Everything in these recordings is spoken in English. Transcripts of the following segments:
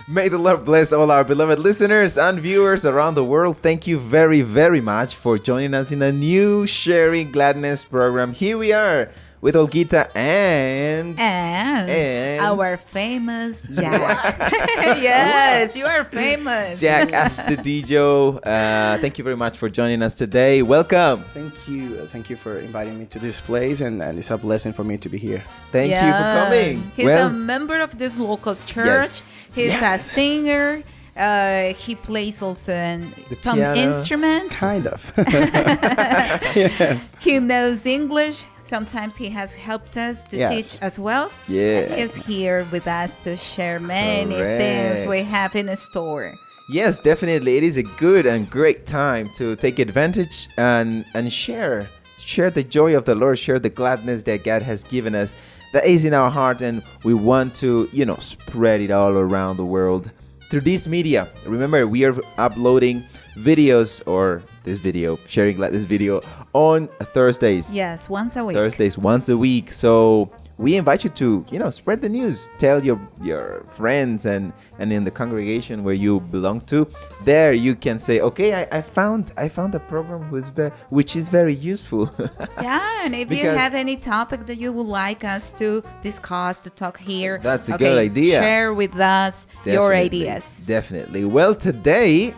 May the Lord bless all our beloved listeners and viewers around the world. Thank you very, very much for joining us in a new Sharing Gladness program. Here we are with Olguita and our famous Jack. Yes, you are famous. Jack Astudillo. Thank you very much for joining us today. Welcome. Thank you. Thank you for inviting me to this place, and it's a blessing for me to be here. Thank you for coming. He's a member of this local church. Yes. He's a singer. He plays also some piano. Instruments. Kind of. Yes. He knows English. Sometimes he has helped us to teach as well. Yeah. He's here with us to share many things we have in store. Yes, definitely. It is a good and great time to take advantage and share the joy of the Lord, share the gladness that God has given us that is in our heart, and we want to, spread it all around the world through this media. Remember, we are uploading videos, or this video, sharing this video on Thursdays. Yes, once a week. Thursdays, once a week. So we invite you to, spread the news. Tell your friends and in the congregation where you belong to. There you can say, okay, I found a program which is very useful. Yeah, and if you have any topic that you would like us to discuss, to talk here, that's a good idea. Share with us your ideas. Definitely. Well, today,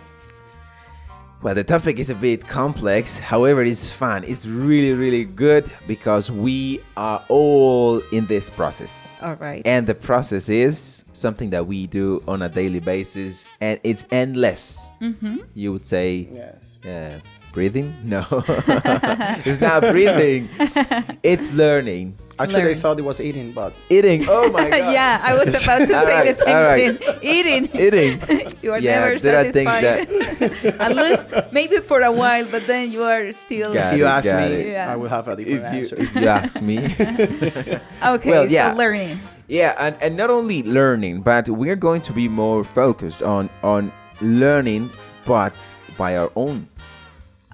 the topic is a bit complex. However, it's fun. It's really, really good because we are all in this process. All right. And the process is something that we do on a daily basis, and it's endless. Mm-hmm. You would say, Yes. Breathing? No. It's not breathing. It's learning. Actually, I thought it was eating, but... Eating. Oh, my God. Yeah, I was about to say the same thing. Eating. You are never satisfied. At least maybe for a while, but then you are still... If you ask me, I will have a different answer. If you ask me. Okay, so learning. Yeah, and not only learning, but we're going to be more focused on learning, but by our own.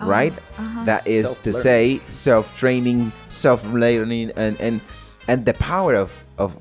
Right? That is to say, self-training, self-learning, and the power of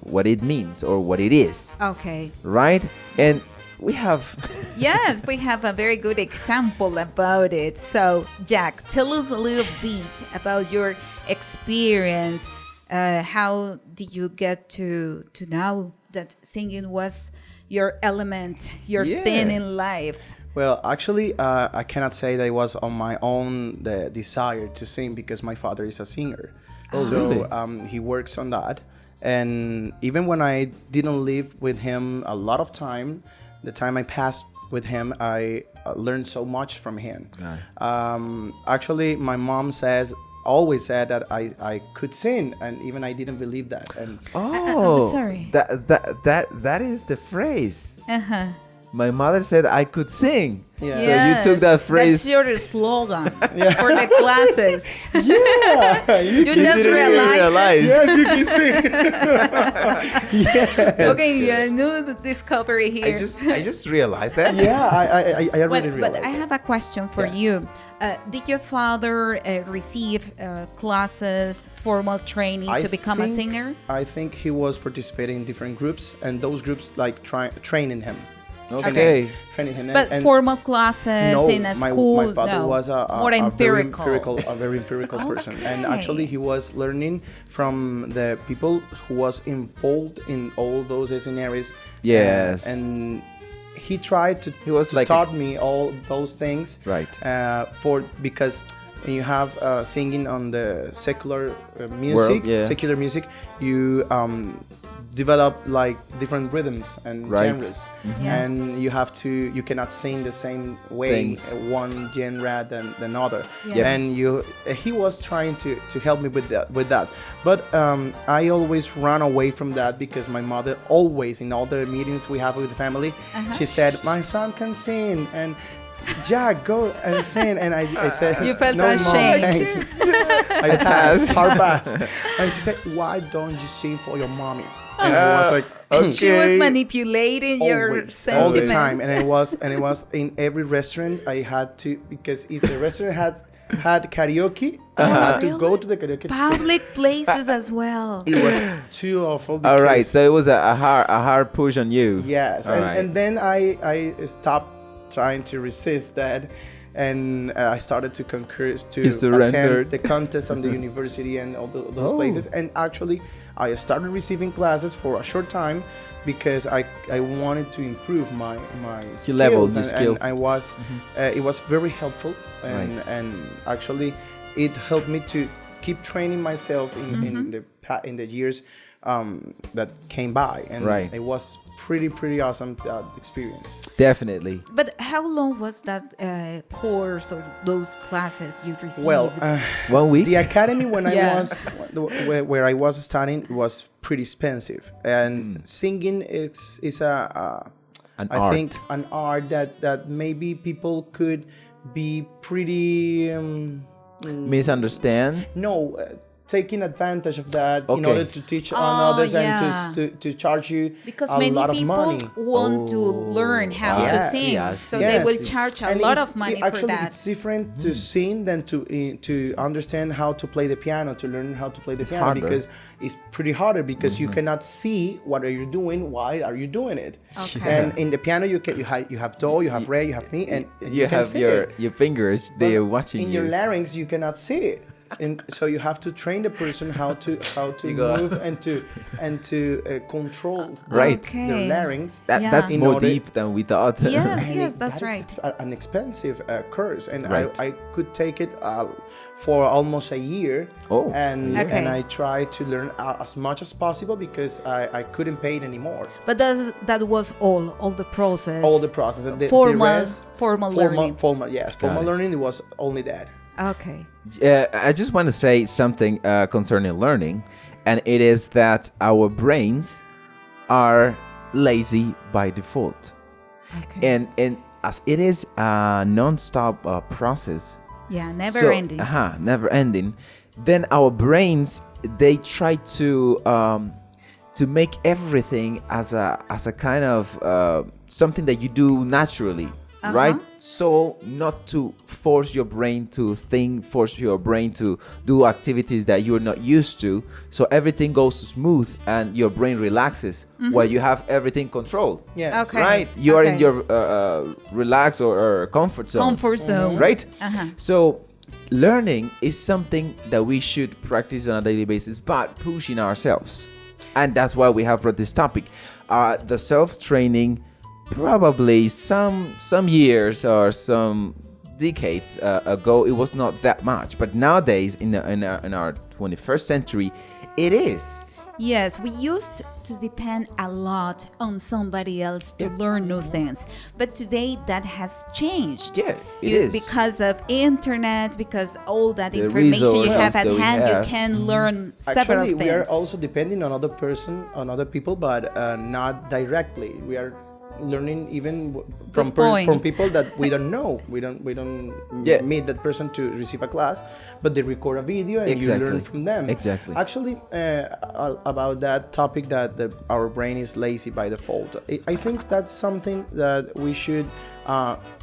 what it means or what it is. Okay. Right? And we have... Yes, we have a very good example about it. So, Jack, tell us a little bit about your experience. How did you get to know that singing was your element, your thing in life? Well, actually, I cannot say that it was on my own the desire to sing, because my father is a singer. Really? He works on that. And even when I didn't live with him a lot of time, the time I passed with him, I learned so much from him. Actually, my mom always said that I could sing, and even I didn't believe that. And I'm sorry. That is the phrase. Uh-huh. My mother said I could sing. Yeah. Yes, so you took that phrase. That's your slogan for the classes. Yeah, you just realized. Yes, you can sing. Yes. Okay, new discovery here. I just realized that. Yeah, I already realized. But I have a question for you. Did your father receive classes, formal training to become a singer? I think he was participating in different groups, and those groups training him. Okay. Training him. But formal classes in a school, my father was more empirical. A very empirical person. And actually he was learning from the people who was involved in all those scenarios. Yes. And he tried to taught me all those things. Right. Because when you have singing on the secular music, secular music, you develop like different rhythms and genres, Yes. and you cannot sing the same way one genre than another. And he was trying to help me with that, but I always ran away from that, because my mother always, in all the meetings we have with the family, she said, my son can sing, and Jack, go and sing. And I said, you felt no, ashamed. Mom, thanks. I passed, hard pass. And she said, why don't you sing for your mommy? And I was like, okay. She was manipulating your sentiments. All the time. And it was in every restaurant I had to, because if the restaurant had had karaoke. I had to go to the karaoke. Public places as well. It was too awful. All right, because- so it was a hard push on you. Yes, All and, right. and then I stopped trying to resist that, and I started to concur to You surrendered. attend the contest on the university and all those Oh. places. And actually, I started receiving classes for a short time because I wanted to improve my skills, levels, your and, skills. and I was it was very helpful, and Right. and actually it helped me to keep training myself in the years that came by, and Right. it was pretty awesome experience. Definitely. But how long was that course or those classes you received? Well, 1 week. the academy when Yeah. I was where I was studying was pretty expensive, and singing is An I art. think an art that maybe people could be pretty Misunderstand. taking advantage of that in Okay. order to teach on Oh, others yeah. and to charge you because a many lot of people money. want to learn how to Yes, sing, yes, so yes. they will charge a And lot it's- of money actually, for that. it's different to sing than to understand how to play the piano, to learn how to play the piano, harder. because it's pretty harder because you cannot see what are you doing, why are you doing it. Okay. And in the piano you have do, you have re, you have mi, and You can have see your it. fingers. They are watching In you. your larynx you cannot see it, and so you have to train the person how to You go- move and to control Right. Okay. their larynx. Yeah. That's In more order- deep than we thought. Yes, And yes, that's that is right. an expensive course, and Right. I could take it for almost a year. Oh, and Okay. and I tried to learn as much as possible because I couldn't pay it anymore. But that was all the process. All the process and the rest, formal learning. formal, yes, formal it. learning. It was only that. Okay. I just want to say something concerning learning, and it is that our brains are lazy by default, Okay. and as it is a non-stop process, Yeah, never so, ending. never ending, then our brains, they try to make everything as a kind of something that you do naturally, right? So not to force your brain to think, force your brain to do activities that you're not used to, so everything goes smooth and your brain relaxes while you have everything controlled. Yeah. Okay. Right, you are in Okay. your relax or comfort zone. Comfort zone. Right. Uh-huh. So learning is something that we should practice on a daily basis, but pushing ourselves, and that's why we have brought this topic. The self-training, probably some years or some decades ago, it was not that much, but nowadays in our 21st century, it is. Yes, we used to depend a lot on somebody else to learn new things, but today that has changed. Yeah, it is. Because of internet, because all that The information you have resources at that we hand, have. you can learn several Actually, things. we are also depending on other people, but not directly. We are learning even from point. from people that we don't know. We don't Yeah. meet that person to receive a class, but they record a video and you learn from them. Exactly. Actually, about that topic that our brain is lazy by default, I think that's something that we should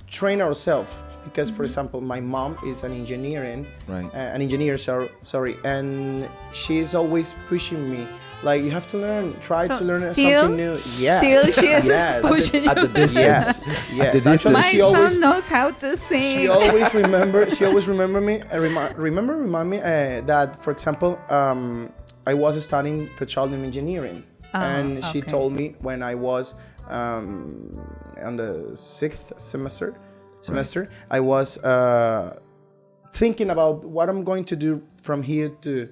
train ourselves. Because, for example, my mom is an engineer, Right. an engineer, sorry, and she's always pushing me. Like, you have to learn, try So to learn still- something new. Yeah. Still she is Yes. pushing At the you. distance. Yes. At Yes. the Actually, distance. My she son always knows how to sing. she always remember me remind me that, for example, I was studying petroleum engineering, and she okay. told me when I was on the sixth semester, I was thinking about what I'm going to do from here to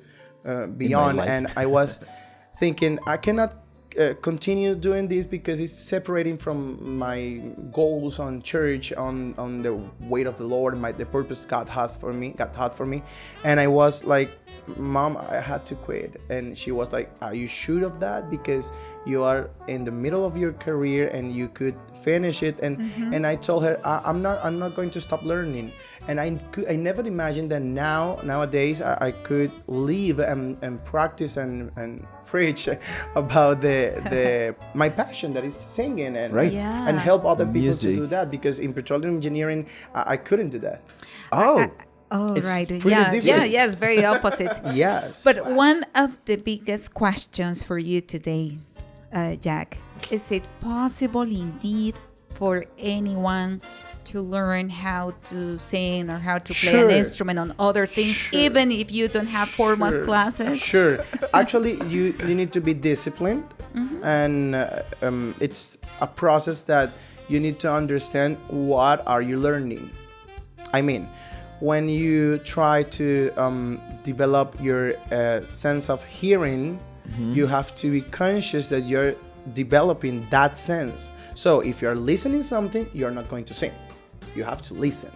beyond, life. and I was thinking I cannot continue doing this because it's separating from my goals on church, on the weight of the Lord, the purpose God had for me, and I was like, Mom, I had to quit. And she was like, are you sure of that? Because you are in the middle of your career and you could finish it. And I told her, I'm not going to stop learning. And I never imagined that nowadays I could live and practice and preach about the my passion, that is singing, and Right. Yeah. and help other people Music. to do that, because in petroleum engineering I couldn't do that. Oh, Oh, It's right. pretty Yeah, different. yes, very opposite. Yes. But one of the biggest questions for you today, Jack, is it possible indeed for anyone to learn how to sing or how to play an Sure. instrument on other things, Sure. even if you don't have formal Sure. classes? Sure. Actually, you need to be disciplined, and it's a process that you need to understand what are you learning. I mean, when you try to develop your sense of hearing, you have to be conscious that you're developing that sense. So if you're listening something, you're not going to sing. You have to listen.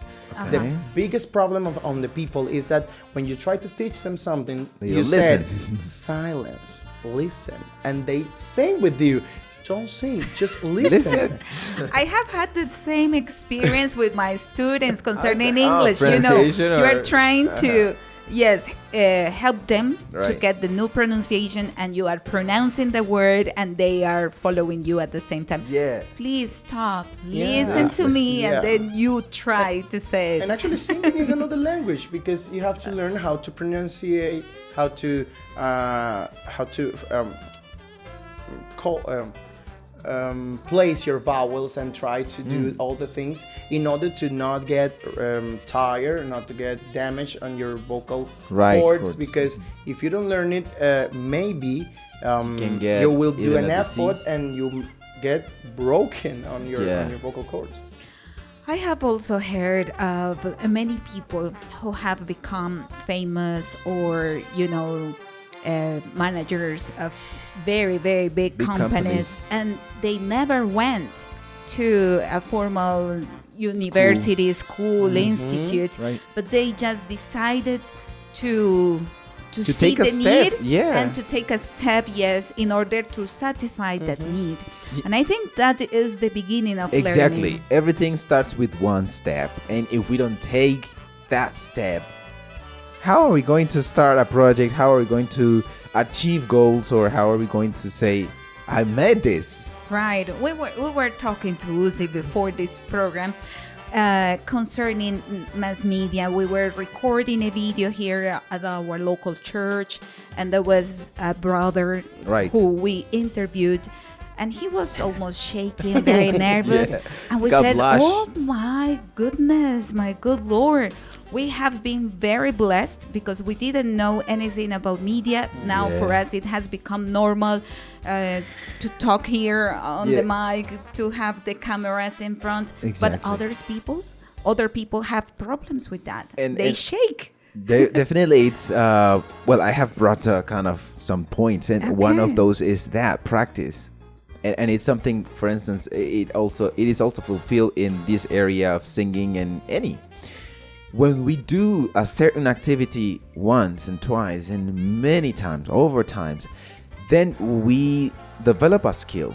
The biggest problem on the people is that when you try to teach them something, you said silence, listen, and they sing with you. Don't sing, just listen. I have had the same experience with my students concerning Oh, English. You know, pronunciation you are or- trying to, help them to Right. get the new pronunciation, and you are pronouncing the word, and they are following you at the same time. Yeah. Please stop, Yeah. listen to me, Yeah. and then you try to say it. And actually, singing is another language because you have to learn how to pronunciate, how to call, place your vowels and try to do all the things in order to not get tired, not to get damage on your vocal Right, cords. cords. Because if you don't learn it, maybe can get you will do even an a effort disease. and you get broken on your Yeah. on your vocal cords. I have also heard of many people who have become famous or, managers of very, very big companies, and they never went to a formal university, school, institute, Right. but they just decided to see take a the step, need yeah. and to take a step, yes, in order to satisfy that need. And I think that is the beginning of Exactly. learning. Everything starts with one step. And if we don't take that step, how are we going to start a project? How are we going to achieve goals? Or how are we going to say, I made this? Right. We were talking to Uzi before this program concerning mass media. We were recording a video here at our local church, and there was a brother Right. who we interviewed, and he was almost shaking, very nervous. Yeah. And we Got said, blush. "Oh my goodness, my good Lord. We have been very blessed because we didn't know anything about media. Now Yeah. for us it has become normal to talk here on Yeah. the mic, to have the cameras in front. Exactly. But other people have problems with that. And- they and- shake. Definitely, it's I have brought kind of some points, and one of Okay. those is that practice, and it's something. For instance, it is also fulfilled in this area of singing and any. When we do a certain activity once and twice and many times, over times, then we develop a skill.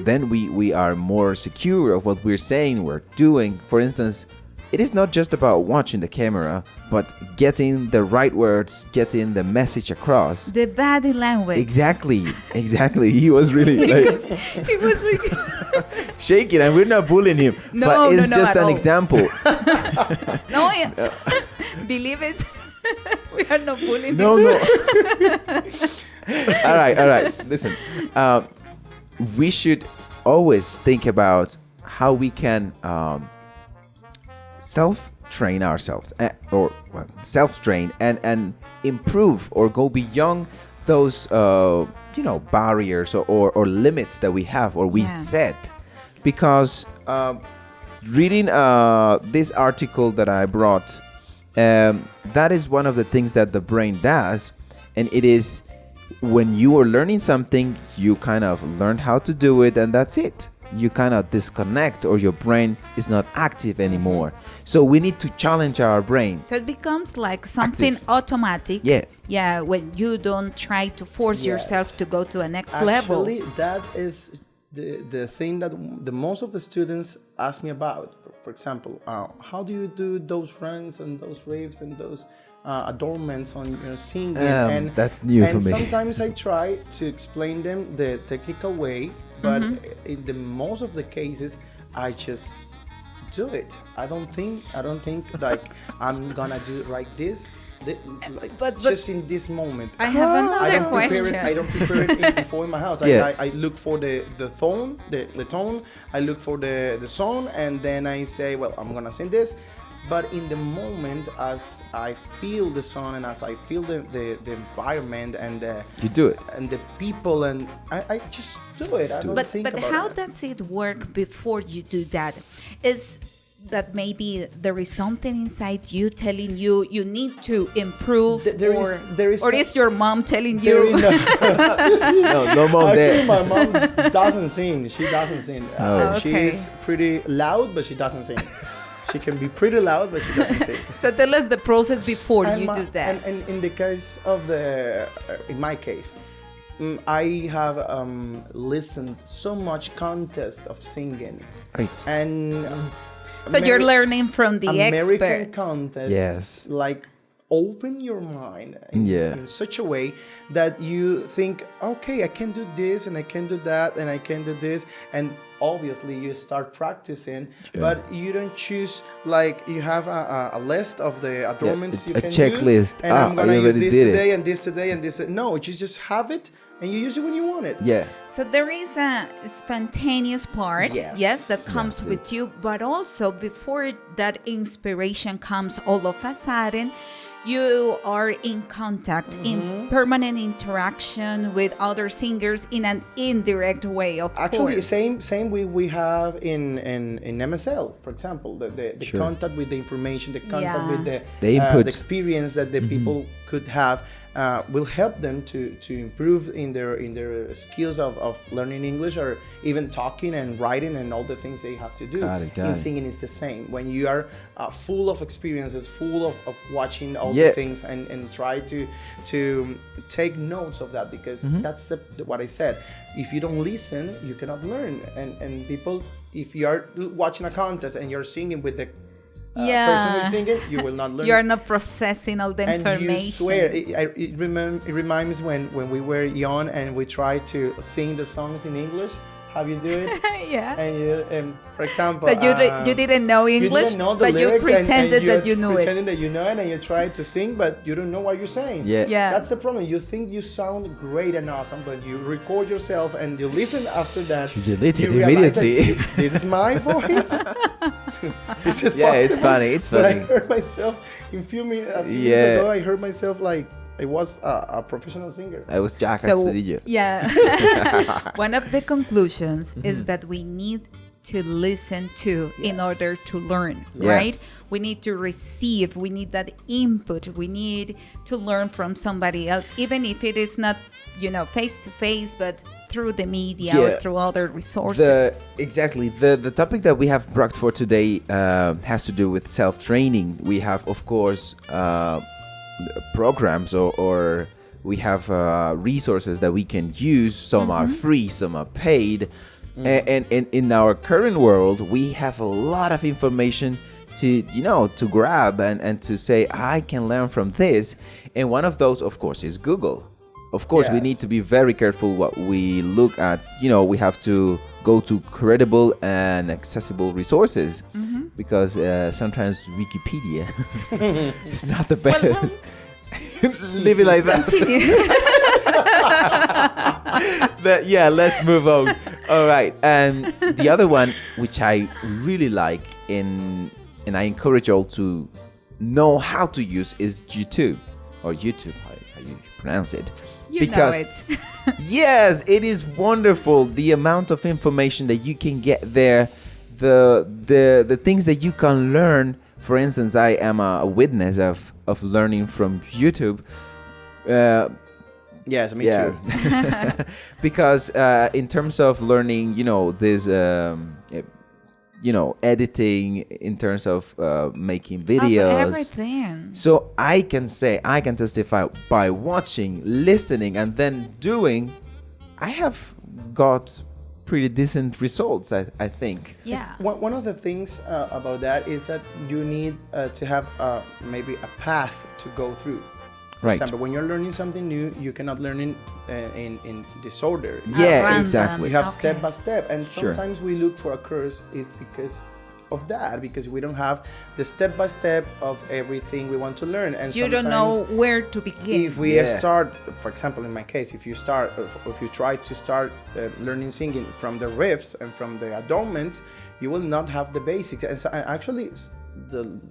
Then we are more secure of what we're saying, we're doing. For instance, it is not just about watching the camera, but getting the right words, getting the message across. The body language. Exactly. He was really like He was like, shaking, and we're not bullying him. No, but it's no, no, just at an all. example. no, believe it. We are not bullying. No. All right. Listen, we should always think about how we can self-train ourselves, self-train and improve or go beyond those, barriers or limits that we have or we Yeah. set. Because reading this article that I brought, that is one of the things that the brain does, and it is when you are learning something, you kind of learn how to do it, and that's it. You kind of disconnect, or your brain is not active anymore. So we need to challenge our brain. So it becomes like something automatic. Yeah. Yeah, when you don't try to force Yes. yourself to go to a next level. Actually, that is the thing that the most of the students ask me about. For example, how do you do those runs and those riffs and those adornments on singing? And that's new and for me. sometimes I try to explain them the technical way, but in the most of the cases, I just do it. I don't think like I'm gonna do it like this. Like But just in this moment. I have another I don't question. I don't prepare it before in my house. Yeah. I look for the tone, the tone. I look for the song, and then I say, well, I'm gonna sing this. But in the moment, as I feel the song and as I feel the environment and You do it. and the people, and I just do it. I don't think But about how it. does it work before you do that? Is that maybe there is something inside you telling you you need to improve, There is or is your mom telling There you? is no- No more Actually, there. my mom doesn't sing. She doesn't sing. Oh. Okay. She's pretty loud, but she doesn't sing. She can be pretty loud, but she doesn't sing. So tell us the process before And you my- do that. And in the case of in my case, I have listened so much contest of singing, Right. and So you're learning from the American experts. contest. Yes. Like open your mind in such a way that you think, okay, I can do this and I can do that and I can do this, and obviously you start practicing, but you don't choose like you have a list of the adornments you a can checklist. do, and I'm I gonna use already this did today it. and this today and this. No, you just have it and you use it when you want it. Yeah. So there is a spontaneous part, Yes. that comes with you, but also before that inspiration comes all of a sudden, you are in contact, in permanent interaction with other singers in an indirect way, of Actually, course. same we have in MSL, for example, the Sure. contact with the information, the contact Yeah. with The input. the experience that the people could have will help them to improve in their skills of learning English, or even talking and writing and all the things they have to do. Got it. In singing, it's the same. When you are full of experiences, full of watching all Yeah. the things and try to take notes of that, because that's what I said. If you don't listen, you cannot learn. And people, if you are watching a contest and you're singing with the person who's singing, you will not learn. You're not processing all the And information. you swear, it reminds when we were young and we tried to sing the songs in English. Have you do it? Yeah. And you, for example, That you didn't know you English, didn't know the but you lyrics pretended you're that you knew pretending it. that you know it, and you try to sing, but you don't know what you're saying. Yeah. Yeah. That's the problem. You think you sound great and awesome, but you record yourself and you listen after that. You delete it realize that immediately. this is my voice. Is it Yeah, it's possible? funny. It's But I funny. heard myself a few minutes Yeah. ago. I heard myself like I was a professional singer. I was Jack So, Castillo. yeah. One of the conclusions is that we need to listen to in order to learn, Yeah. right? We need to receive, we need that input, we need to learn from somebody else, even if it is not, face to face, but through the media or Yeah. through other resources. Exactly. The topic that we have brought for today has to do with self-training. We have, of course, programs or we have resources that we can use. Some are free, some are paid. And in our current world, we have a lot of information to grab and to say, I can learn from this. And one of those, of course, is Google. Of course, we Yes. need to be very careful what we look at. We have to go to credible and accessible resources because sometimes Wikipedia is not the best. Well, Leave it like that. continue. Let's move on. All right. And the other one, which I really like and I encourage all to know how to use, is YouTube or YouTube, how you pronounce it. You know it. Yes, it is wonderful. The amount of information that you can get there, the things that you can learn. For instance, I am a witness of learning from YouTube. Yes, me too. Because in terms of learning, this, editing, in terms of making videos. Of everything. So I can testify by watching, listening, and then doing. I have got pretty decent results, I think. Yeah. One of the things about that is that you need to have maybe a path to go through. For Right. example, when you're learning something new, you cannot learn in disorder. Yeah, Random. exactly. You have Okay. step by step, and Sure. sometimes we look for a course is because of that, because we don't have the step by step of everything we want to learn, and you don't know where to begin. If we start, for example, in my case, if you try to start learning singing from the riffs and from the adornments, you will not have the basics. And so actually,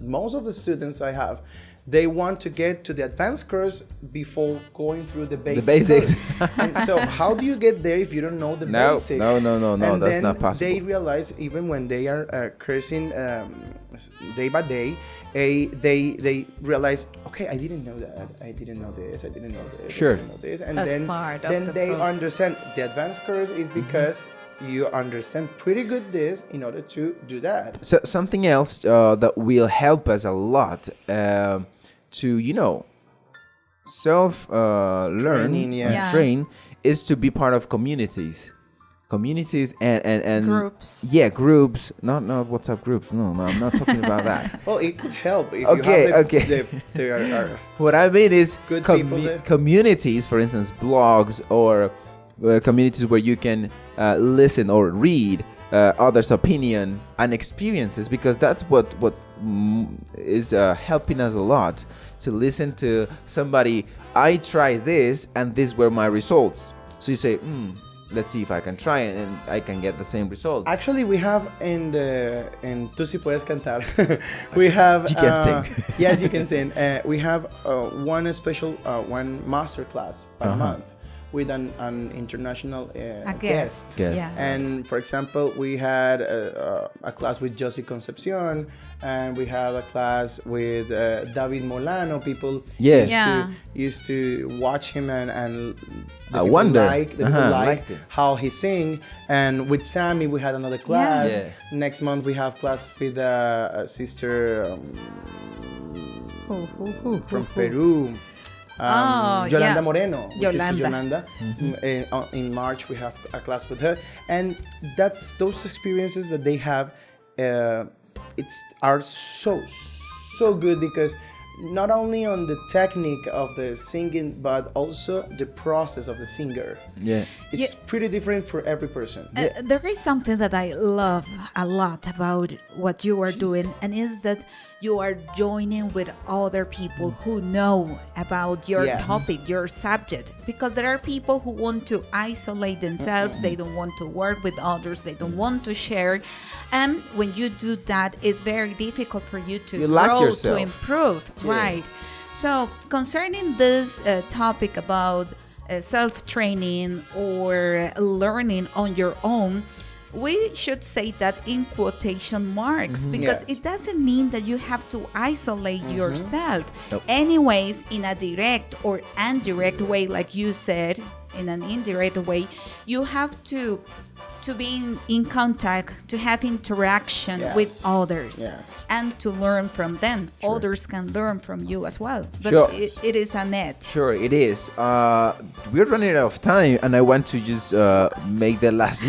most of the students I have, they want to get to the advanced course before going through the basics. And so how do you get there if you don't know the basics? No, and that's not possible. They realize, even when they are cursing day by day, they realize, okay, I didn't know that, I didn't know this, I didn't know this, Sure. I didn't know this. And That's then part of the they process. understand the advanced course is because you understand pretty good this in order to do that. So something else that will help us a lot to self learn Training, and Yeah. train is to be part of communities and Groups. groups, not WhatsApp groups. No, I'm not talking about that. Well, it could help if Okay, you have okay. the What I mean is Good people there. communities, for instance, blogs or communities where you can listen or read others' opinion and experiences, because that's what is helping us a lot, to listen to somebody. I tried this and these were my results. So you say, let's see if I can try it and I can get the same results. Actually, we have in Tú sí puedes cantar. We have You can sing. Yes, you can sing. We have one special one master class per month with an international guest. Guest. Yeah. And for example, we had a class with Josie Concepcion, and we had a class with David Molano. People Yes. used to watch him, and I wonder. people Liked it. how he sing. And with Sammy, we had another class. Yeah. Next month, we have class with sister from Peru. Yolanda Moreno, which is Yolanda. In March, we have a class with her, and that's those experiences that they have. Are so good, because not only on the technique of the singing, but also the process of the singer. Yeah. It's pretty different for every person. There is something that I love a lot about what you are doing, and is that you are joining with other people who know about your topic, your subject, because there are people who want to isolate themselves, they don't want to work with others, they don't want to share, and when you do that, it's very difficult for you to grow, yourself. to improve, right? So concerning this topic about self-training or learning on your own, we should say that in quotation marks, because it doesn't mean that you have to isolate yourself. Nope. Anyways, in a direct or indirect way, like you said, in an indirect way, you have to be in contact, to have interaction with others, and to learn from them. Others can learn from you as well, but it is a net. Sure, it is. We're running out of time, and I want to just make the last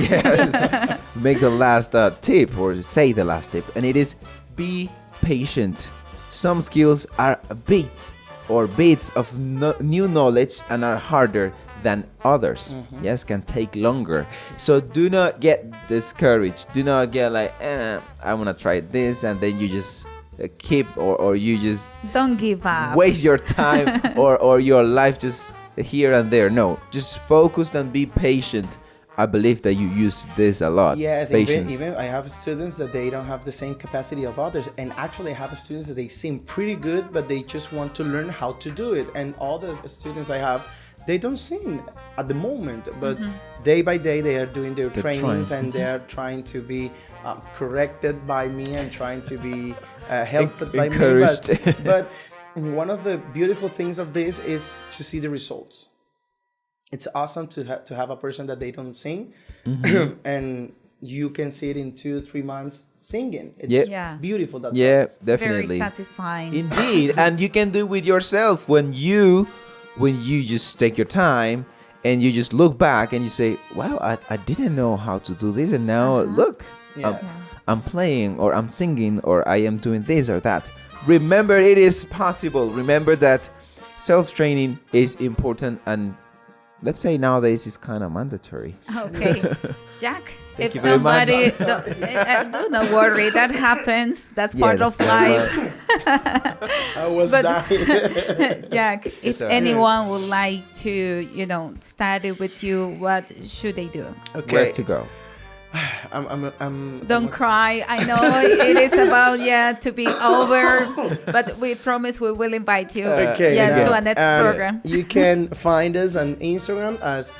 make the last tip, or say the last tip, and it is be patient. Some skills are bits of new knowledge and are harder than others. Yes, can take longer. So do not get discouraged. Do not get like, I want to try this, and then you just keep or you just Don't give up. waste your time or your life just here and there. No, just focus and be patient. I believe that you use this a lot. Yes, Patience. even I have students that they don't have the same capacity of others, and actually I have students that they seem pretty good, but they just want to learn how to do it. And all the students I have, they don't sing at the moment, but day by day they are doing their trainings, and they are trying to be corrected by me and trying to be helped by Encouraged. me. But one of the beautiful things of this is to see the results. It's awesome to have a person that they don't sing, and you can see it in 2-3 months singing. It's beautiful. That process. Definitely. Very satisfying. Indeed, and you can do it with yourself when you just take your time and you just look back and you say, wow, I didn't know how to do this, and now look, I'm playing, or I'm singing, or I am doing this or that. Remember, it is possible. Remember that self-training is important, and let's say nowadays it's kind of mandatory. Okay, Jack. Thank If you very much. somebody, don't worry, that happens. That's part of life. I was But- dying. Jack, if all right. anyone would like to, study with you, what should they do? Where to go? Don't cry. I know it is about to be over, but we promise we will invite you. Okay. Yes, yeah. to a next program. You can find us on Instagram as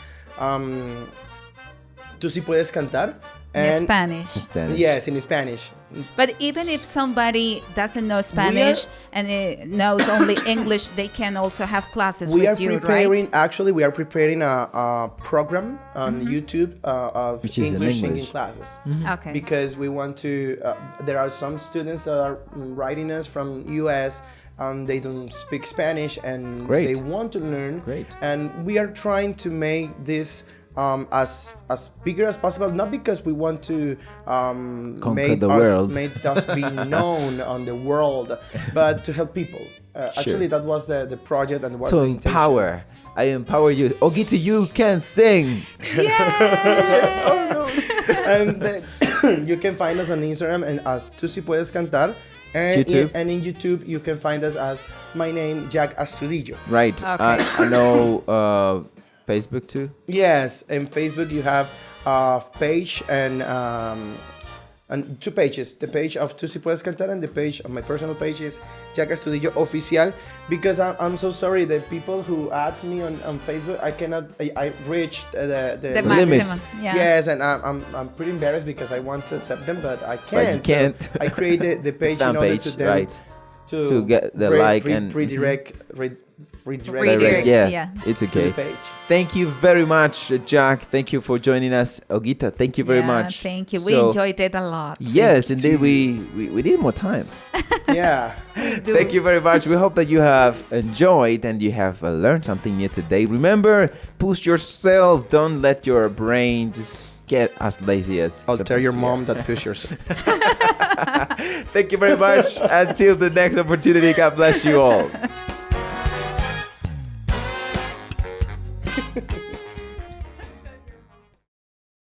Tú sí puedes cantar. In Spanish. Spanish. Yes, in Spanish. But even if somebody doesn't know Spanish and knows only English, they can also have classes with you, right? Actually, we are preparing a program on YouTube of Which is in English singing English. classes. Okay. Because we want to, there are some students that are writing us from US and they don't speak Spanish and Great. they want to learn. Great. And we are trying to make this as bigger as possible, not because we want to make the world. make us be known on the world, but to help people. Actually, that was the project and was To the intention. empower. I empower you. Ogita, you can sing. Yes! And then you can find us on Instagram and as Tú sí puedes cantar. And YouTube. In YouTube, you can find us as my name, Jack Astudillo. Right. Okay. I know Facebook too. Yes, in Facebook you have a page and two pages. The page of Tú sí puedes cantar and the page of my personal page is Jack Astudillo Oficial. Because I'm so sorry, the people who add me on Facebook, I reached the limit. maximum. Yeah. Yes, and I'm pretty embarrassed because I want to accept them, but I can't. But you can't. So I created the page Fan in order page, to them right. to get the like and redirect Redirect, yeah, yeah. it's to okay. the page. Thank you very much, Jack. Thank you for joining us, Ogita. Thank you very Yeah, much. Thank you. We So, enjoyed it a lot. Yes, indeed. We need more time. Yeah. Thank you very much. We hope that you have enjoyed and you have learned something new today. Remember, push yourself. Don't let your brain just get as lazy as. I'll tell your mom that push yourself. Thank you very much. Until the next opportunity, God bless you all.